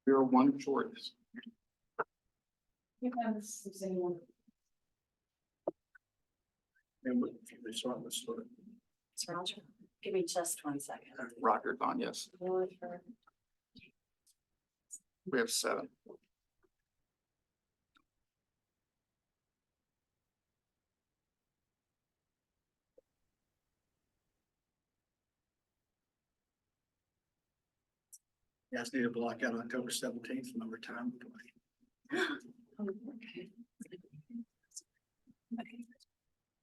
We're one short. Roger, give me just 1 second. Roger's on, yes. We have 7. You guys need to block out October 17th from the retirement. Okay. Okay.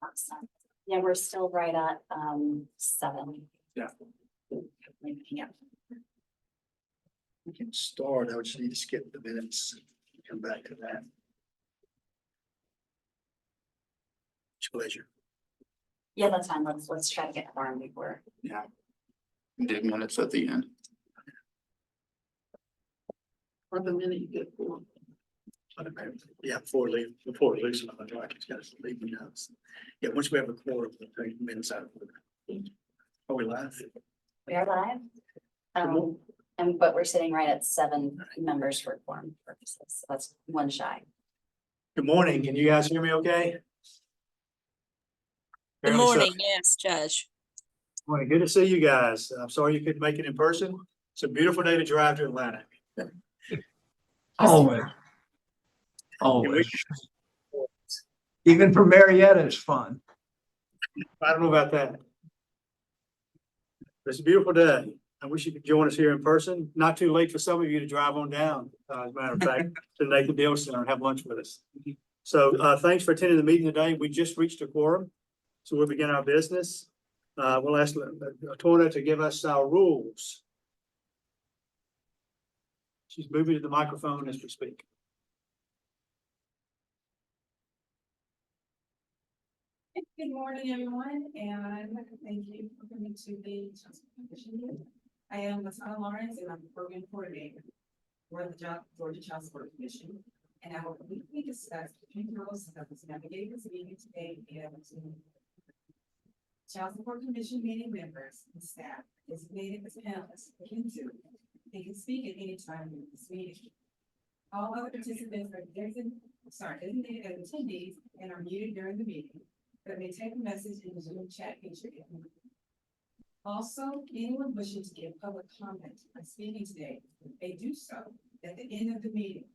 Awesome. Yeah, we're still right at 7. Yeah. Yeah. We can start. I would just need to skip the minutes. Come back to that. It's your pleasure. Yeah, that's fine. Let's try to get quorum before. Yeah. Do minutes at the end. Or the minute you get for. Yeah, before Lisa, I'm like, it's got to leave the notes. Yeah, once we have a quorum, we'll take minutes out. Are we live? We are live. But we're sitting right at 7 members for quorum purposes. So that's 1 shy. Good morning. Can you guys hear me okay? Good Apparently so. morning, yes, Judge. Morning. Good to see you guys. I'm sorry you couldn't make it in person. It's a beautiful day to drive to Atlanta. Always. And Always. Even for Marietta, it's fun. I don't know about that. It's a beautiful day. I wish you could join us here in person. Not too late for some of you to drive on down, as a matter of fact, to Nathan Deal Center and have lunch with us. So thanks for attending the meeting today. We just reached a quorum, so we'll begin our business. We'll ask Latoya to give us our rules. She's moving to the microphone as we speak. Good morning, everyone, and thank you for coming to the Child Support Commission meeting. I am Latanya Lawrence, and I'm the program coordinator for the Georgia Child Support Commission. And I will briefly discuss the principles of navigating this meeting today and Child Support Commission meeting members and staff designated as panelists they can speak at any time in this meeting. All other participants are designated as attendees and are muted during the meeting, but may take a message in the Zoom chat feature. Also, anyone wishing to give public comment on speaking today may do so at the end of the meeting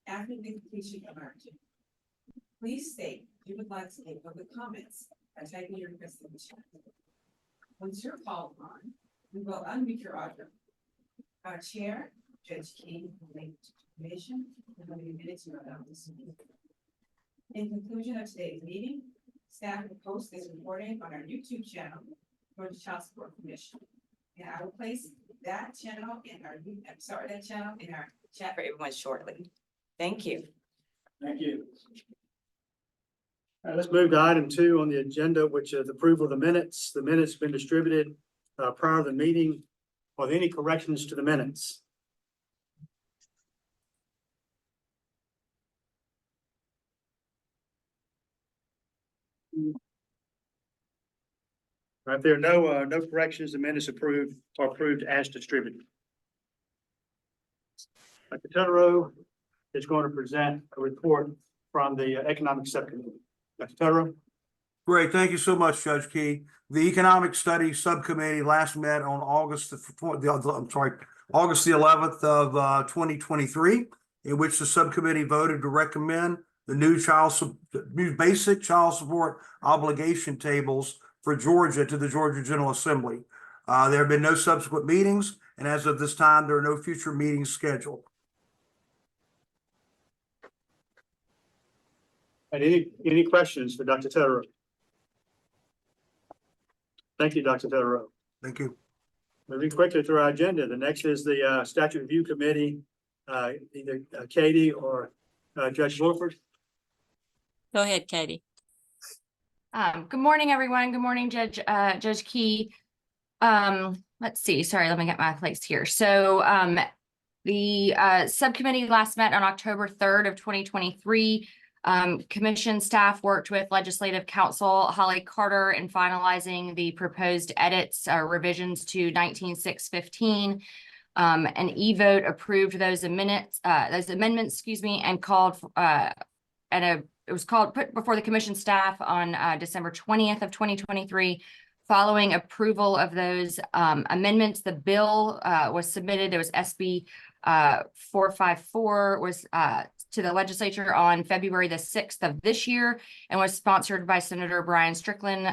after the completion of our agenda. Please state you would like to give public comments by typing your request in the chat. Once you're called on, we will unmute your audio. Our chair, Judge King, will make the information and will be minutes about this meeting. In conclusion of today's meeting, staff will post this recording on our YouTube channel for the Child Support Commission. And I will place that channel in our chat for everyone shortly. Thank you. Thank you. All right, let's move to item 2 on the agenda, which is approval of the minutes. The minutes have been distributed prior to the meeting. Are there any corrections to the minutes? All right, if there are no corrections, the minutes are approved as distributed. Dr. Tutterow is going to present a report from the Economic Subcommittee. Dr. Tutterow. Great. Thank you so much, Judge Key. The Economic Studies Subcommittee last met on August the 11th of 2023, in which the subcommittee voted to recommend the new basic child support obligation tables for Georgia to the Georgia General Assembly. There have been no subsequent meetings, and as of this time, there are no future meetings scheduled. And any questions for Dr. Tutterow? Thank you, Dr. Tutterow. Thank you. Moving quickly through our agenda, the next is the Statute Review Committee, either Katie or Judge Wolford. Go ahead, Katie. Good morning, everyone. Good morning, Judge Key. Let's see. Sorry, let me get my place here. So the subcommittee last met on October 3rd of 2023. Commission staff worked with Legislative Counsel Holly Carter in finalizing the proposed edits, revisions to 19.615. An e-vote approved those amendments, and called, it was put before the commission staff on December 20th of 2023. Following approval of those amendments, the bill was submitted. It was SB 454 was to the legislature on February the 6th of this year and was sponsored by Senator Brian Strickland,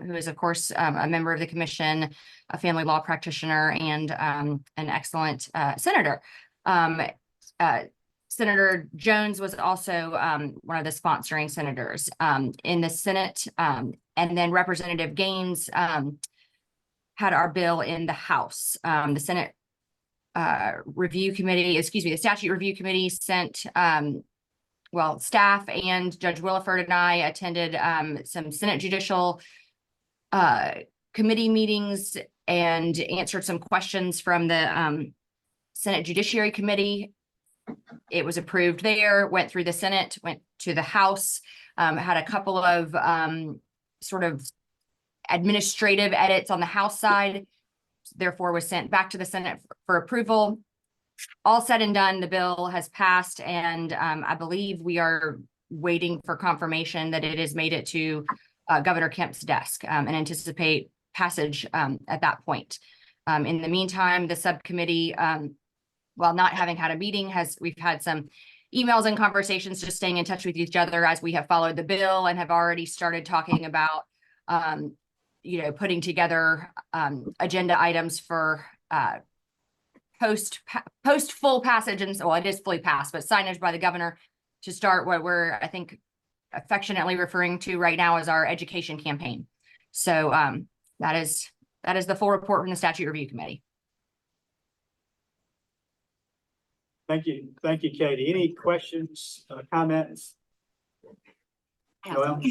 who is of course a member of the commission, a family law practitioner, and an excellent senator. Senator Jones was also one of the sponsoring senators in the Senate, and then Representative Gaines had our bill in the House. The Senate Review Committee, the Statute Review Committee sent, staff and Judge Williford and I attended some Senate Judicial Committee meetings and answered some questions from the Senate Judiciary Committee. It was approved there, went through the Senate, went to the House, had a couple of sort of administrative edits on the House side, therefore was sent back to the Senate for approval. All said and done, the bill has passed, and I believe we are waiting for confirmation that it has made it to Governor Kemp's desk and anticipate passage at that point. In the meantime, the subcommittee, while not having had a meeting, we've had some emails and conversations, just staying in touch with each other as we have followed the bill and have already started talking about, putting together agenda items for post full passage, and well, it is fully passed, but signage by the governor to start what we're, I think, affectionately referring to right now as our education campaign. So that is the full report from the Statute Review Committee. Thank you, Katie. Any questions, comments? Noel?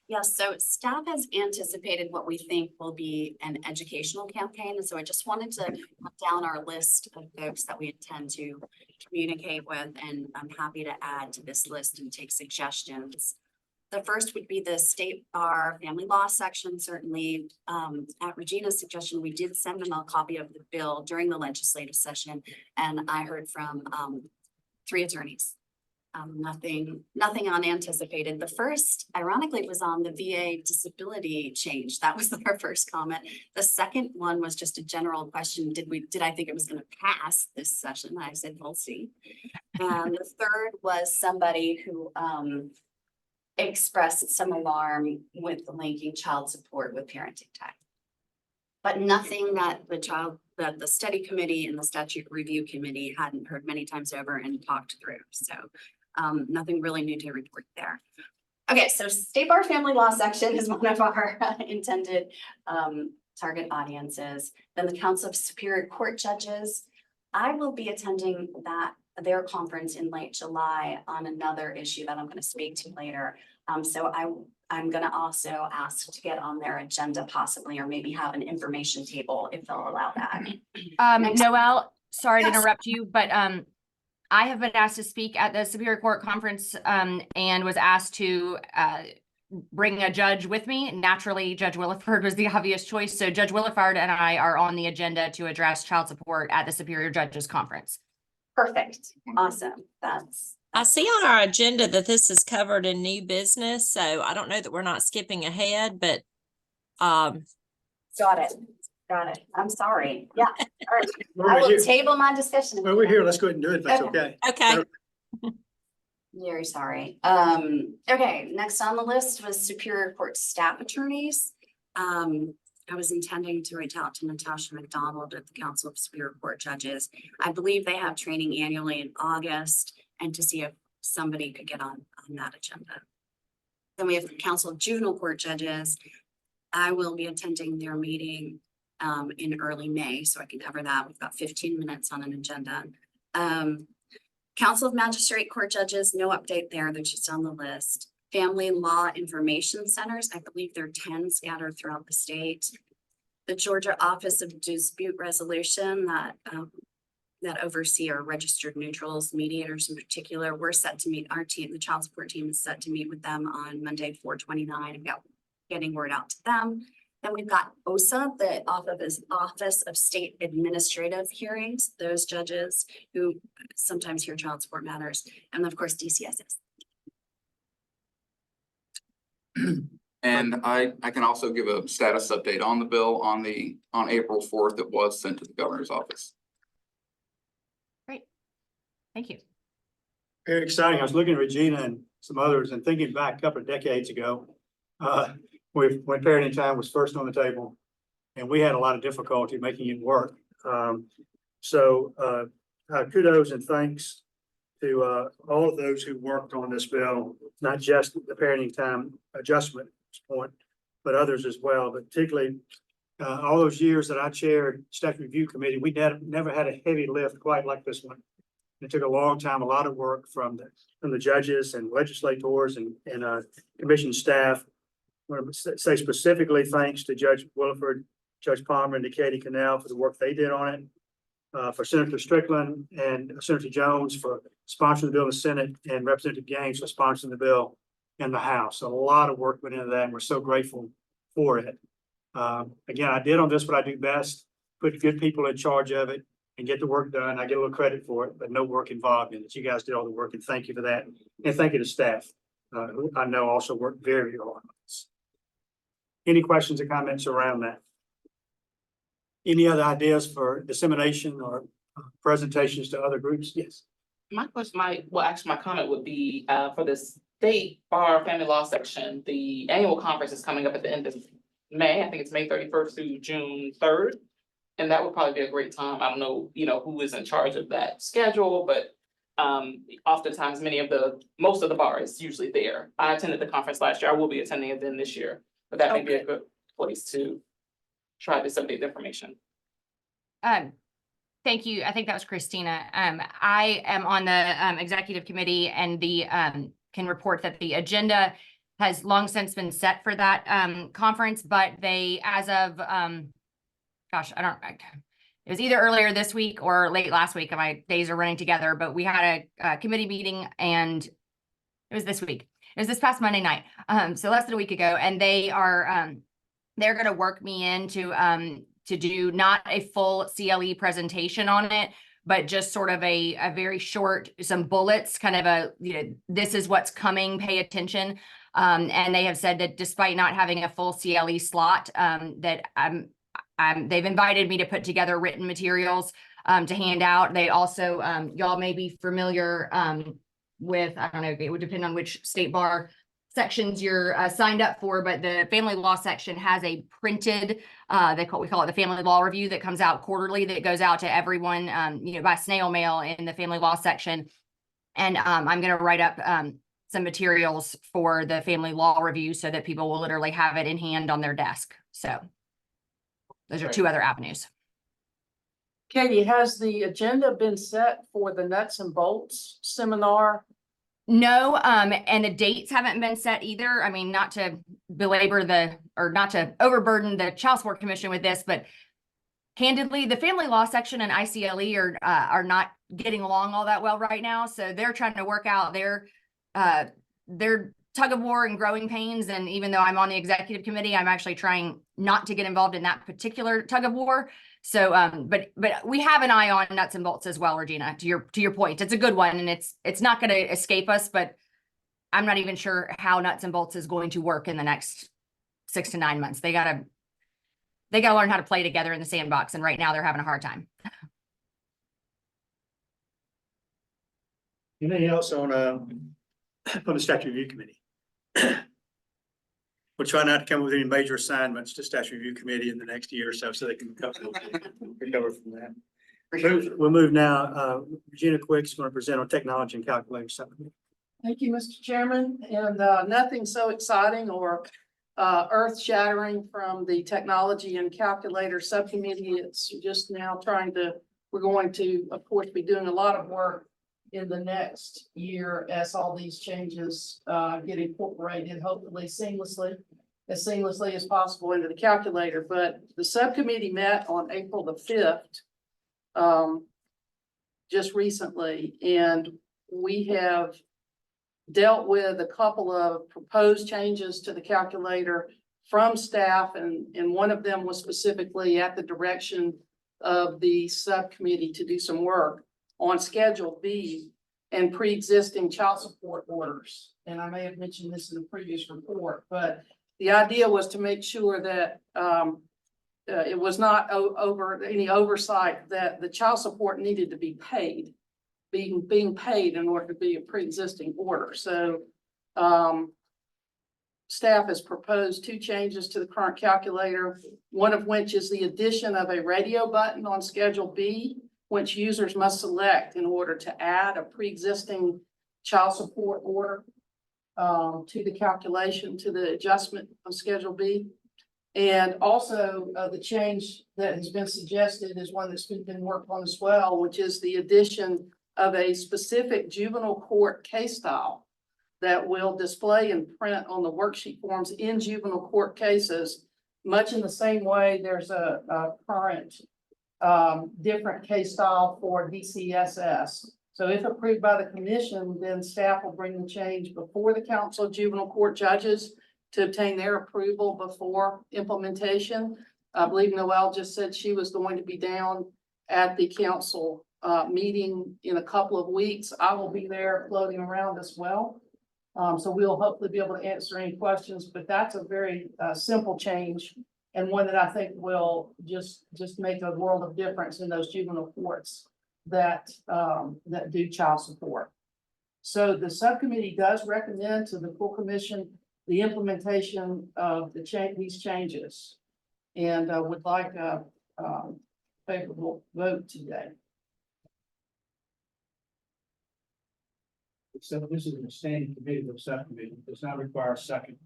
Yes, so staff has anticipated what we think will be an educational campaign. And so I just wanted to put down our list of folks that we intend to communicate with, and I'm happy to add to this list and take suggestions. The first would be the State Bar Family Law section. Certainly, at Regina's suggestion, we did send them a copy of the bill during the legislative session, and I heard from 3 attorneys. Nothing unanticipated. The first, ironically, was on the VA disability change. That was our first comment. The second one was just a general question. Did I think it was going to pass this session? I said, we'll see. And the third was somebody who expressed some alarm with linking child support with parenting time. But nothing that the study committee and the statute review committee hadn't heard many times over and talked through. So nothing really new to report there. Okay, so State Bar Family Law section is one of our intended target audiences. Then the Council of Superior Court Judges. I will be attending their conference in late July on another issue that I'm going to speak to later. So I'm going to also ask to get on their agenda possibly, or maybe have an information table if they'll allow that. Noelle, sorry to Yes. interrupt you, but I have been asked to speak at the Superior Court Conference and was asked to bring a judge with me. Naturally, Judge Williford was the obvious choice. So Judge Williford and I are on the agenda to address child support at the Superior Judges Conference. Perfect. Awesome. I see on our agenda that this is covered in new business, so I don't know that we're not skipping ahead, but Got it. I'm sorry. Yeah. All right. Well, I we're will here. table my discussion. Well, we're here. Let's go ahead and do it if that's okay. okay. Very sorry. Okay, next on the list was Superior Court staff attorneys. I was intending to reach out to Natasha McDonald at the Council of Superior Court Judges. I believe they have training annually in August, and to see if somebody could get on that agenda. Then we have the Council of Juvenile Court Judges. I will be attending their meeting in early May, so I can cover that. We've got 15 minutes on an agenda. Council of Magistrate Court Judges, no update there. They're just on the list. Family Law Information Centers, I believe there are 10 scattered throughout the state. The Georgia Office of Dispute Resolution, that that oversee our registered neutrals, mediators in particular. We're set to meet, our team, the child support team is set to meet with them on Monday, 4/29, about getting word out to them. Then we've got OSA, the Office of State Administrative Hearings, those judges who sometimes hear child support matters, and of course, DCSS. And I can also give a status update on the bill on April 4th. It was sent to the governor's office. Thank you. Very exciting. I was looking at Regina and some others and thinking back a couple of decades ago. When parenting time was first on the table, and we had a lot of difficulty making it work. Kudos and thanks to all of those who worked on this bill, not just the parenting time adjustment point, but others as well, but particularly all those years that I chaired Statute Review Committee, we never had a heavy lift quite like this one. It took a long time, a lot of work from the judges and legislators and commission staff. I want to say specifically thanks to Judge Williford, Judge Palmer, and to Katie Cannell for the work they did on it. For Senator Strickland and Senator Jones for sponsoring the bill in the Senate, and Representative Gaines for sponsoring the bill in the House. So a lot of work went into that, and we're so grateful for it. Again, I did on this what I do best, put good people in charge of it and get the work done. I get a little credit for it, but no work involved in it. You guys did all the work, and thank you for that. And thank you to staff, who I know also worked very hard on this. Any questions or comments around that? Any other ideas for dissemination or presentations to other groups? Yes. My question actually my comment would be, for the state bar family law section, the annual conference is coming up at the end of May. I think it's May 31st through June 3rd. And that would probably be a great time. I don't know, who is in charge of that schedule, but oftentimes most of the bar is usually there. I attended the conference last year. I will be attending it then this year, but that may be a good place to try to disseminate the information. Thank you. I think that was Christina. I am on the executive committee, and the can report that the agenda has long since been set for that conference, but they, as of it was either earlier this week or late last week. My days are running together, but we had a committee meeting, and it was this week. It was this past Monday night. So less than a week ago, and they are they're going to work me in to do not a full CLE presentation on it, but just sort of a very short, some bullets, kind of this is what's coming, pay attention. And they have said that despite not having a full CLE slot, that they've invited me to put together written materials to hand out. They also, y'all may be familiar with, I don't know, it would depend on which state bar sections you're signed up for, but the family law section has a printed, we call it the Family Law Review, that comes out quarterly, that goes out to everyone, by snail mail in the family law section. And I'm going to write up some materials for the Family Law Review so that people will literally have it in hand on their desk. So those are two other avenues. Katie, has the agenda been set for the nuts and bolts seminar? No, and the dates haven't been set either. I mean, not to belabor not to overburden the Child Support Commission with this, but candidly, the family law section and ICLE are not getting along all that well right now. So they're trying to work out their tug of war and growing pains. And even though I'm on the executive committee, I'm actually trying not to get involved in that particular tug of war. So, but we have an eye on nuts and bolts as well, Regina, to your point. It's a good one, and it's not going to escape us, but I'm not even sure how nuts and bolts is going to work in the next 6 to 9 months. They gotta learn how to play together in the sandbox. And right now they're having a hard time. Anything else on the Statute Review Committee? We'll try not to come with any major assignments to Statute Review Committee in the next year or so they can recover from that. We'll move now. Regina Quick's going to present on technology and calculator supplement. Thank you, Mr. Chairman, and nothing so exciting or earth shattering from the technology and calculator subcommittee. It's just now we're going to, of course, be doing a lot of work in the next year as all these changes get incorporated, hopefully as seamlessly as possible into the calculator. But the subcommittee met on April the 5th. just recently, and we have dealt with a couple of proposed changes to the calculator from staff, and one of them was specifically at the direction of the subcommittee to do some work on Schedule B and pre-existing child support orders. And I may have mentioned this in the previous report, but the idea was to make sure that it was not over any oversight that the child support needed to be paid, being paid in order to be a pre-existing order. So staff has proposed 2 changes to the current calculator, one of which is the addition of a radio button on Schedule B, which users must select in order to add a pre-existing child support order to the calculation, to the adjustment of Schedule B. And also the change that has been suggested is one that's been worked on as well, which is the addition of a specific juvenile court case file that will display and print on the worksheet forms in juvenile court cases, much in the same way there's a current different case style for DCSS. So if approved by the commission, then staff will bring the change before the Council of Juvenile Court Judges to obtain their approval before implementation. I believe Noelle just said she was going to be down at the council meeting in a couple of weeks. I will be there floating around as well. So we'll hopefully be able to answer any questions, but that's a very simple change and one that I think will just make a world of difference in those juvenile courts that do child support. So the subcommittee does recommend to the full commission the implementation of these changes, and would like a favorable vote today. So this is a standing committee of subcommittee, does not require a second.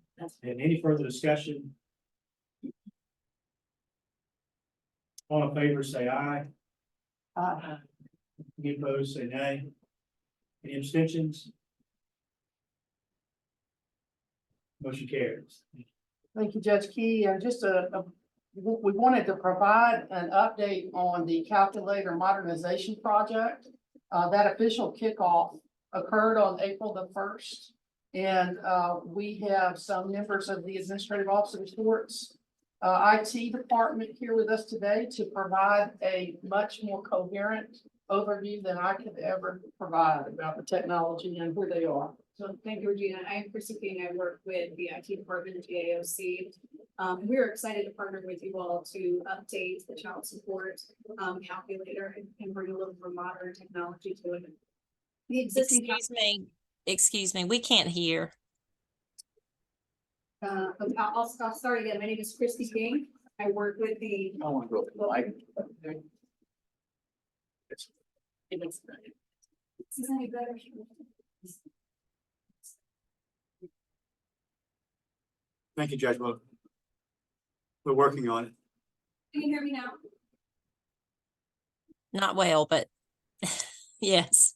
And any further discussion? All in favor, say aye. Any opposed, say nay. Any abstentions? Motion carries. Thank you, Judge Key. And just we wanted to provide an update on the calculator modernization project. That official kickoff occurred on April the 1st. And we have some members of the administrative officers' reports, IT department here with us today to provide a much more coherent overview than I could ever provide about the technology and who they are. So thank you, Regina. I'm Chrissy King. I work with the IT department at GAOC. We're excited to partner with you all to update the child support calculator and bring a little more modern technology to it. The existing. Excuse me, we can't hear. I'll start again. My name is Christy King. I work with the. I want to go to the mic. Is this any better? Thank you, Judge Wilk. We're working on it. Can you hear me now? Not well, but yes.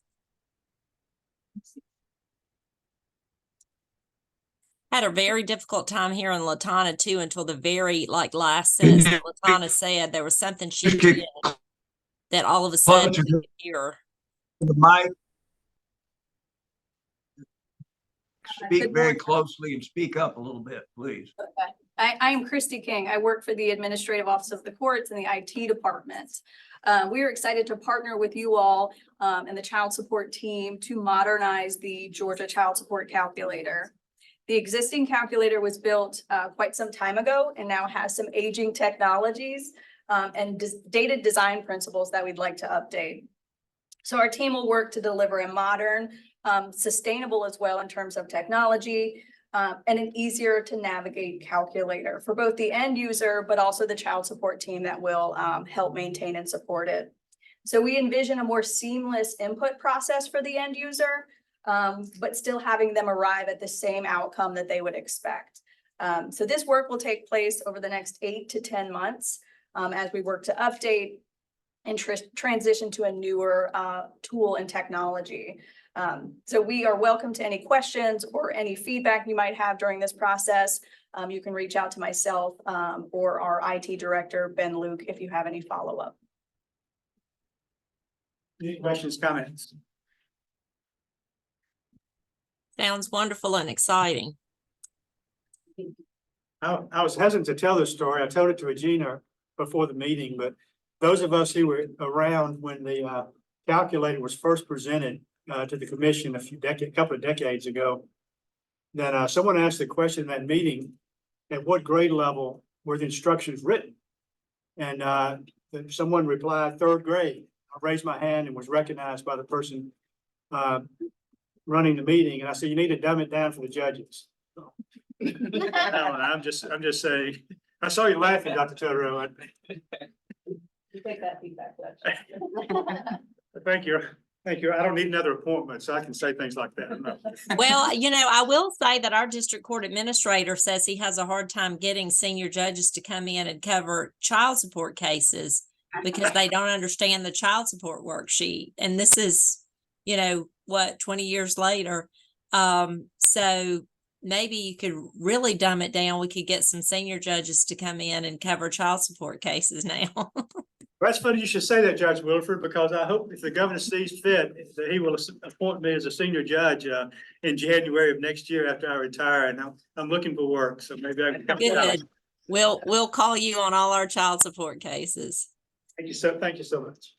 Had a very difficult time hearing LaTana too until the very last sentence that LaTana said. There was something she did that all of a sudden we could hear. The mic. Speak very closely and speak up a little bit, please. Okay. I am Christy King. I work for the Administrative Office of the Courts and the IT department. We are excited to partner with you all and the child support team to modernize the Georgia child support calculator. The existing calculator was built quite some time ago and now has some aging technologies and dated design principles that we'd like to update. So our team will work to deliver a modern, sustainable as well in terms of technology, and an easier to navigate calculator for both the end user, but also the child support team that will help maintain and support it. So we envision a more seamless input process for the end user, but still having them arrive at the same outcome that they would expect. So this work will take place over the next 8 to 10 months as we work to update and transition to a newer tool and technology. So we are welcome to any questions or any feedback you might have during this process. You can reach out to myself or our IT director, Ben Luke, if you have any follow-up. Any questions, comments? Sounds wonderful and exciting. I was hesitant to tell this story. I told it to Regina before the meeting, but those of us who were around when the calculator was first presented to the commission couple of decades ago, then someone asked the question in that meeting, at what grade level were the instructions written? And someone replied, third grade. I raised my hand and was recognized by the person running the meeting, and I said, you need to dumb it down for the judges. No, I'm just saying. I saw you laughing, Dr. Totoro. You take that feedback, Thank you. Thank you. I don't need another appointment, so I can say things like that. Well, I will say that our district court administrator says he has a hard time getting senior judges to come in and cover child support cases because they don't understand the child support worksheet. And this is, 20 years later. So maybe you could really dumb it down. We could get some senior judges to come in and cover child support cases now. That's funny you should say that, Judge Wilford, because I hope if the governor sees fit, that he will appoint me as a senior judge in January of next year after I retire. And I'm looking for work, so maybe I can come. Good. We'll call you on all our child support cases. Thank you so much.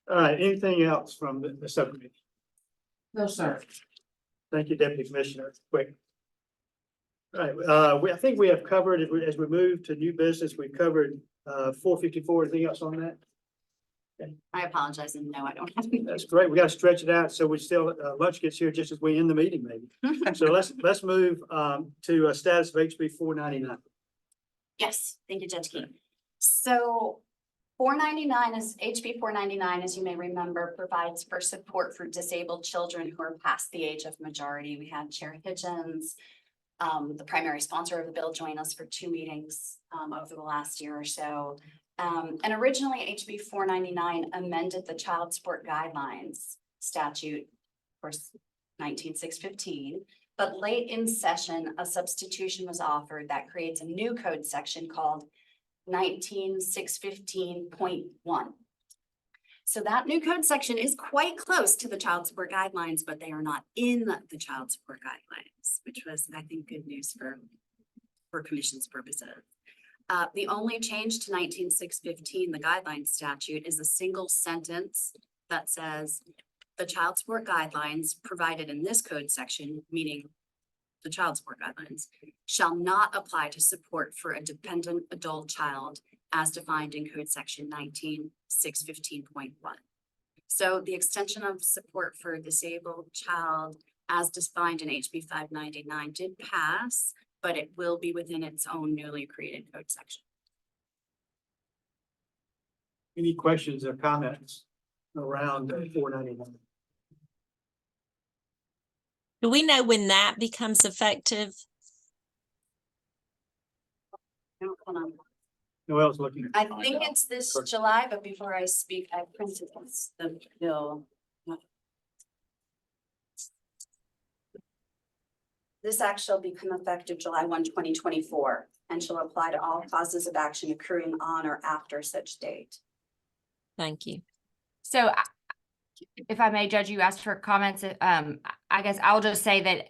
All right, anything else from the subcommittee? No, sir. Thank you, Deputy Commissioner. Quick. All right, I think we have covered, as we move to new business, we've covered 454. Anything else on that? I apologize, and no, I don't have. That's great. We got to stretch it out so we still, lunch gets here just as we end the meeting maybe. So let's move to a status of HB 499. Yes, thank you, Judge King. So 499 is HB 499, as you may remember, provides for support for disabled children who are past the age of majority. We had Chair Hitchens, the primary sponsor of the bill, join us for 2 meetings over the last year or so. And originally HB 499 amended the child support guidelines statute, of course, 19615. But late in session, a substitution was offered that creates a new code section called 19615.1. So that new code section is quite close to the child support guidelines, but they are not in the child support guidelines, which was, I think, good news for commission's purposes. The only change to 19615, the guidelines statute, is a single sentence that says the child support guidelines provided in this code section, meaning the child support guidelines, shall not apply to support for a dependent adult child as defined in code section 19615.1. So the extension of support for a disabled child as defined in HB 599 did pass, but it will be within its own newly created code section. Any questions or comments around 499? Do we know when that becomes effective? Hold on. Noel's looking. I think it's this July, but before I speak, I printed the bill. This act shall become effective July 1, 2024, and shall apply to all causes of action occurring on or after such date. Thank you. So if I may, Judge, you asked for comments. I guess I'll just say that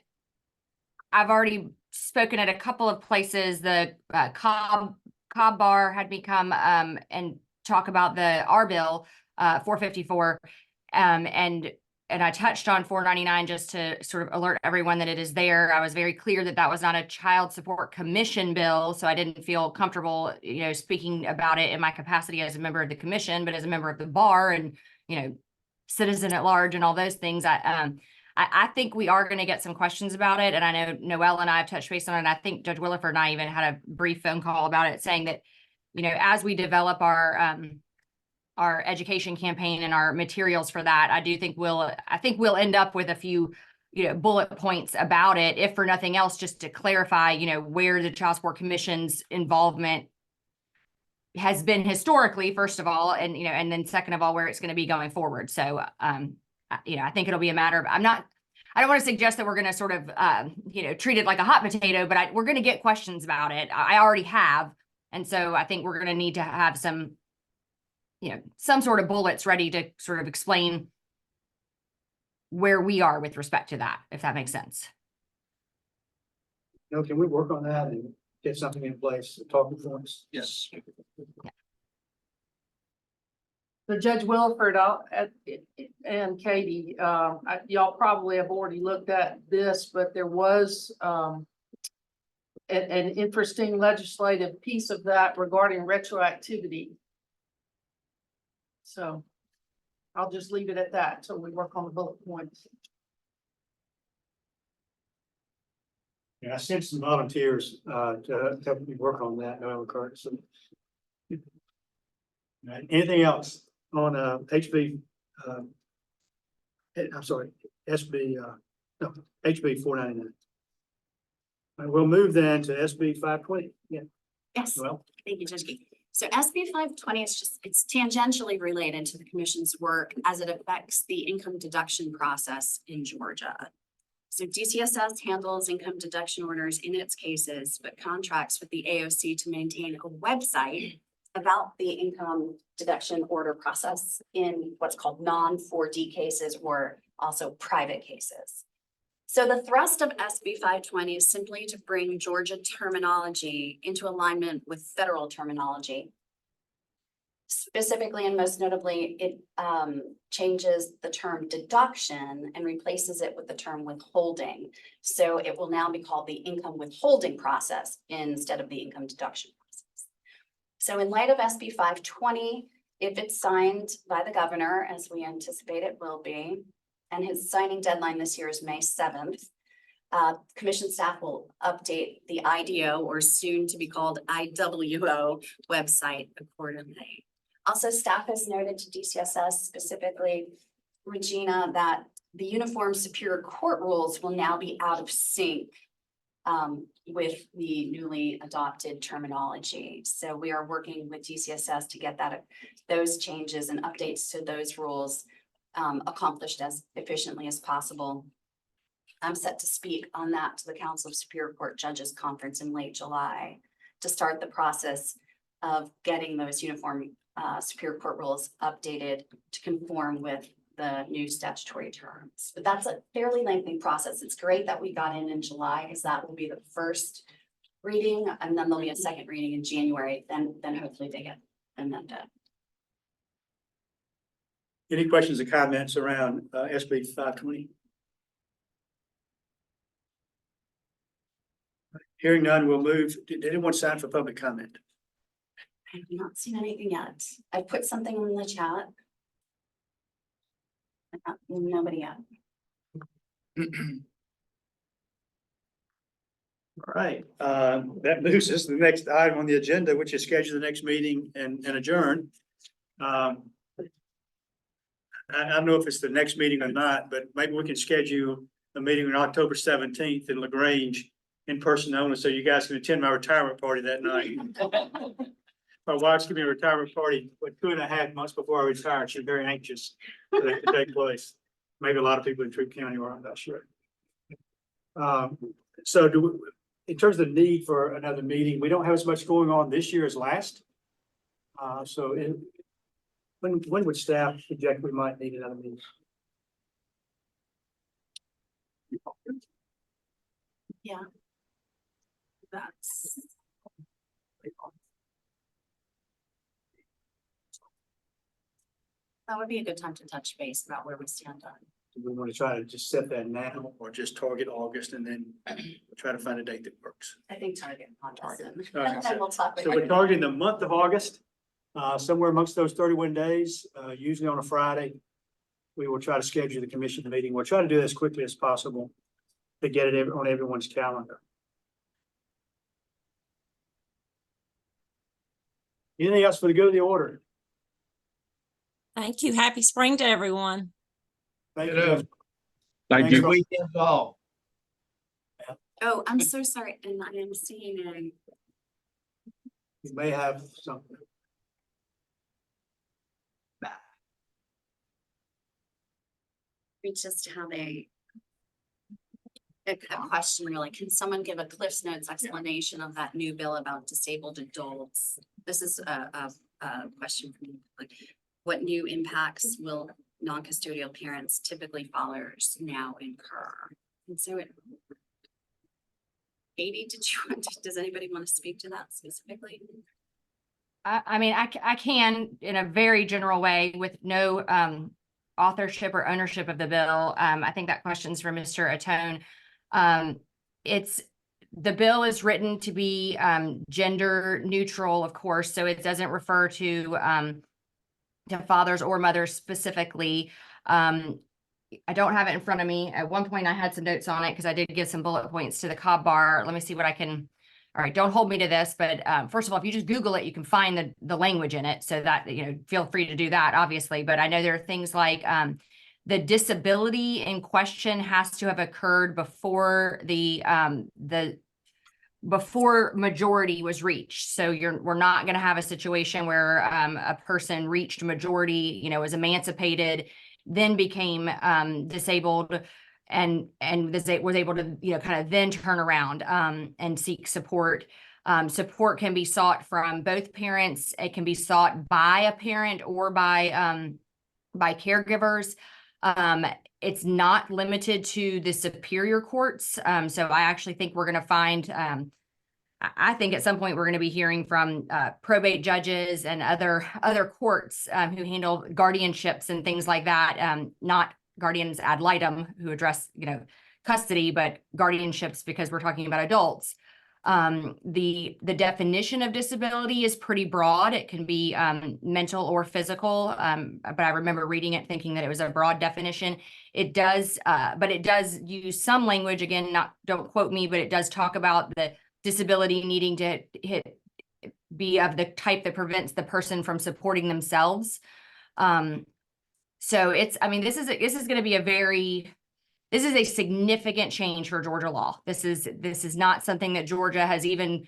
I've already spoken at a couple of places. The Cobb Bar had me come and talk about our bill 454, and I touched on 499 just to sort of alert everyone that it is there. I was very clear that that was not a child support commission bill, so I didn't feel comfortable, speaking about it in my capacity as a member of the commission, but as a member of the bar and, citizen at large and all those things. I think we are going to get some questions about it. And I know Noelle and I have touched base on it. And I think Judge Williford and I even had a brief phone call about it, saying that, as we develop our education campaign and our materials for that, I think we'll end up with a few, bullet points about it, if for nothing else, just to clarify, where the Child Support Commission's involvement has been historically, first of all, and, and then second of all, where it's going to be going forward. So, I think it'll be a matter of, I don't want to suggest that we're going to sort of, treat it like a hot potato, but we're going to get questions about it. I already have. And so I think we're going to need to have some some sort of bullets ready to sort of explain where we are with respect to that, if that makes sense. You know, can we work on that and get something in place, talking points? Yes. So Judge Wilford, and Katie, y'all probably have already looked at this, but there was, an interesting legislative piece of that regarding retroactivity. So I'll just leave it at that until we work on the bullet points. Yeah, I sent some volunteers, to help me work on that, Noel Curtis. Right, anything else on, HB, I'm sorry, SB, no, HB 499? We'll move then to SB 520. Yeah, Yes. well, Thank you, Judge Key. So SB 520 is just, it's tangentially related to the commission's work as it affects the income deduction process in Georgia. So DCSS handles income deduction orders in its cases, but contracts with the AOC to maintain a website about the income deduction order process in what's called non-4D cases or also private cases. So the thrust of SB 520 is simply to bring Georgia terminology into alignment with federal terminology. Specifically and most notably, it changes the term deduction and replaces it with the term withholding. So it will now be called the income withholding process instead of the income deduction process. So in light of SB 520, if it's signed by the governor, as we anticipate it will be, and his signing deadline this year is May 7th. Commission staff will update the IDO or soon to be called IWO website accordingly. Also, staff has noted to DCSS, specifically Regina, that the Uniform Superior Court rules will now be out of sync with the newly adopted terminology. So we are working with DCSS to get those changes and updates to those rules accomplished as efficiently as possible. I'm set to speak on that to the Council of Superior Court Judges Conference in late July to start the process of getting those uniform Superior Court rules updated to conform with the new statutory terms. But that's a fairly lengthy process. It's great that we got in July because that will be the first reading, and then there'll be a second reading in January. Then hopefully they get amended. any questions or comments around, SB 520? Hearing none, we'll move. Did anyone sign for public comment? I have not seen anything yet. I put something in the chat. Nobody yet. All right, that moves us to the next item on the agenda, which is schedule the next meeting and adjourn. I don't know if it's the next meeting or not, but maybe we can schedule a meeting on October 17th in LaGrange in person only, so you guys can attend my retirement party that night. My wife's giving me a retirement party, 2.5 months before I retire. She's very anxious for that to take place. Maybe a lot of people in Troup County are, I'm not sure. So in terms of the need for another meeting, we don't have as much going on this year as last. When would staff project we might need another meeting? Yeah. That's. That would be a good time to touch base about where we stand on. Do we want to try to just set that now or just target August and then try to find a date that works? I think target August. All right, And we'll talk. So we're targeting the month of August, somewhere amongst those 31 days, usually on a Friday. We will try to schedule the commission meeting. We'll try to do this as quickly as possible to get it on everyone's calendar. Anything else for the good of the order? Thank you. Happy spring to everyone. Thank you. Ditto. Judge. Thank Thanks, you. Rob. Weekends all. Oh, I'm so sorry. And I am seeing You may have something. it's just how they. A question really, can someone give a Cliff's Notes explanation of that new bill about disabled adults? This is a question from you, like, what new impacts will non-custodial parents, typically fathers, now incur? And so Katie, does anybody want to speak to that specifically? I mean, I can in a very general way with no authorship or ownership of the bill. I think that question's for Mr. Atone. The bill is written to be gender neutral, of course, so it doesn't refer to fathers or mothers specifically. I don't have it in front of me. At one point I had some notes on it because I did give some bullet points to the Cobb bar. Let me see what I can. All right, don't hold me to this, but first of all, if you just Google it, you can find the language in it. So that, feel free to do that, obviously. But I know there are things like the disability in question has to have occurred before before majority was reached. So we're not going to have a situation where a person reached majority, was emancipated, then became disabled, and was able to, kind of then turn around and seek support. Support can be sought from both parents. It can be sought by a parent or by caregivers. It's not limited to the superior courts. So I actually think we're going to find, I think at some point we're going to be hearing from probate judges and other courts who handle guardianships and things like that. Not guardians ad litem who address, custody, but guardianships because we're talking about adults. The definition of disability is pretty broad. It can be mental or physical, but I remember reading it thinking that it was a broad definition. It does, but it does use some language, again, don't quote me, but it does talk about the disability needing to be of the type that prevents the person from supporting themselves. So this is going to be this is a significant change for Georgia law. This is not something that Georgia has even,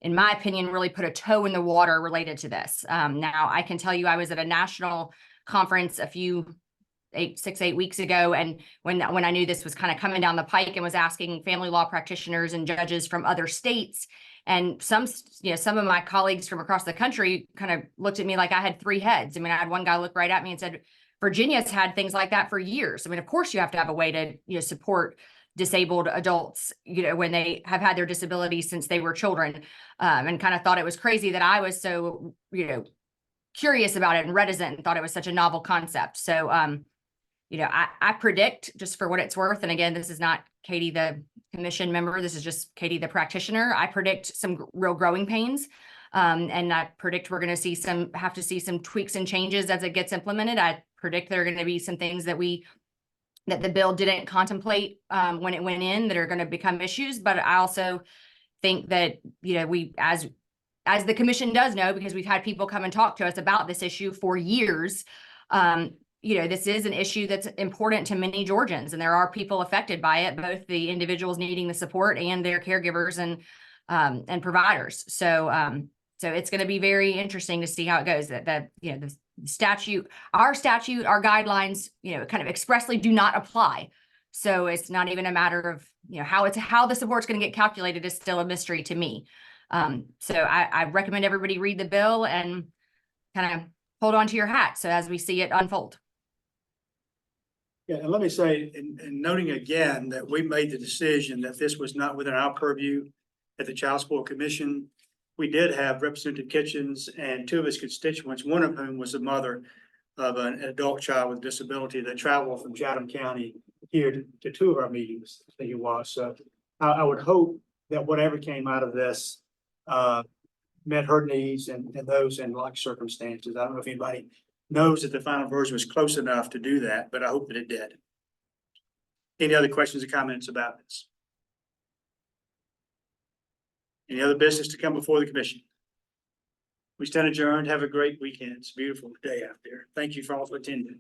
in my opinion, really put a toe in the water related to this. Now I can tell you I was at a national conference 6-8 weeks ago. And when I knew this was kind of coming down the pike and was asking family law practitioners and judges from other states, and some of my colleagues from across the country kind of looked at me like I had three heads. I mean, I had one guy look right at me and said, Virginia's had things like that for years. I mean, of course you have to have a way to, support disabled adults, when they have had their disabilities since they were children, and kind of thought it was crazy that I was so, curious about it and reticent and thought it was such a novel concept. So, I predict, just for what it's worth, and again, this is not Katie, the commission member, this is just Katie, the practitioner. I predict some real growing pains. And I predict we're going to have to see some tweaks and changes as it gets implemented. I predict there are going to be some things that the bill didn't contemplate when it went in that are going to become issues. But I also think that, we, as the commission does know, because we've had people come and talk to us about this issue for years, this is an issue that's important to many Georgians, and there are people affected by it, both the individuals needing the support and their caregivers and providers. So it's going to be very interesting to see how it goes. The statute, our guidelines, kind of expressly do not apply. So it's not even a matter of, how the support's going to get calculated is still a mystery to me. So I recommend everybody read the bill and kind of hold on to your hat. So as we see it unfold. Yeah, and let me say, and noting again that we made the decision that this was not within our purview at the Child Support Commission. We did have Representative Kitchens and two of his constituents, one of whom was the mother of an adult child with disability that traveled from Chatham County here to two of our meetings, I think it was. So I would hope that whatever came out of this met her needs and those in like circumstances. I don't know if anybody knows that the final version was close enough to do that, but I hope that it did. Any other questions or comments about this? Any other business to come before the commission? We stand adjourned. Have a great weekend. It's a beautiful day out there. Thank you for all for attending.